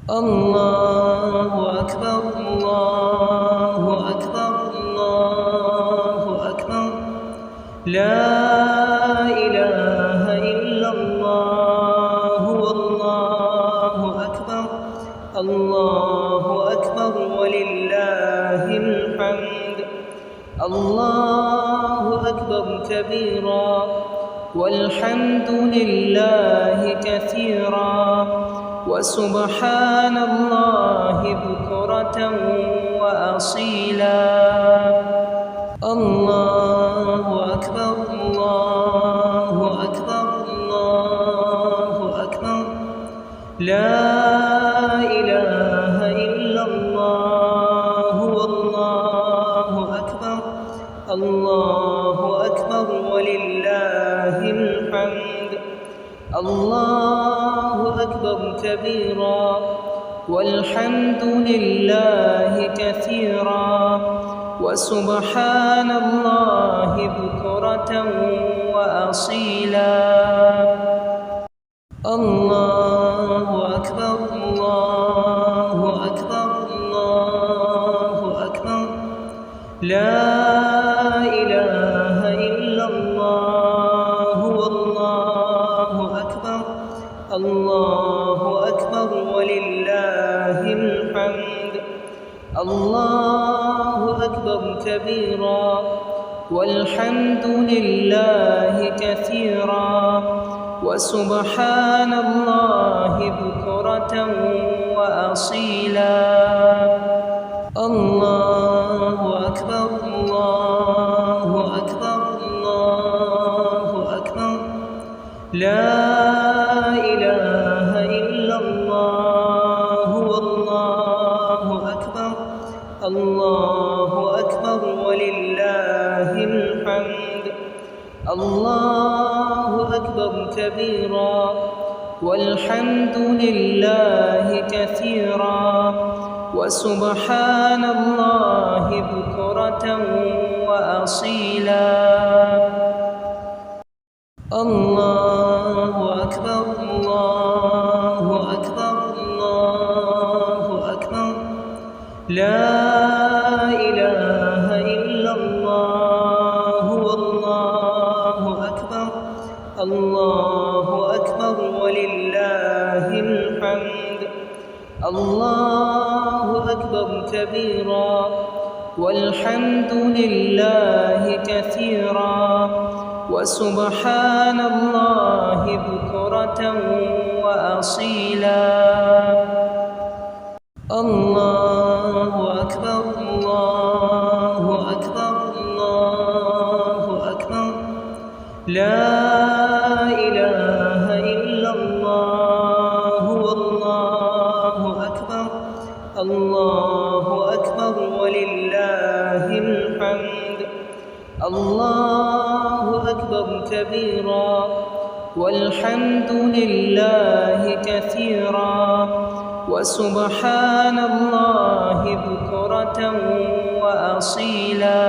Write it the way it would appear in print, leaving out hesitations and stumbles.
الله أكبر الله أكبر الله أكبر لا إله إلا الله والله أكبر الله أكبر ولله الحمد الله أكبر كبيرا والحمد لله كثيرا وسبحان الله بكرة وأصيلا الله أكبر الله أكبر الله أكبر لا إله إلا الله والله أكبر الله أكبر ولله الحمد الله أكبر كبيرا والحمد لله كثيرا وسبحان الله بكرة وأصيلا الله أكبر الله أكبر الله أكبر لا إله إلا الله والله أكبر الله أكبر ولله الحمد الله أكبر كبيرا والحمد لله كثيرا وسبحان الله بكرة وأصيلا الله أكبر الله أكبر الله أكبر لا إله إلا الله والله أكبر الله أكبر ولله الحمد الله أكبر كبيرا والحمد لله كثيرا وسبحان الله بكرة وأصيلا الله أكبر الله أكبر الله أكبر لا إله إلا الله والله أكبر الله أكبر ولله الحمد الله أكبر كبيرا والحمد لله كثيرا وسبحان الله بكرة وأصيلا الله أكبر الله أكبر الله أكبر لا إله إلا الله والله أكبر الله أكبر ولله الحمد الله أكبر كبيرا والحمد لله كثيرا وسبحان الله بكرة وأصيلا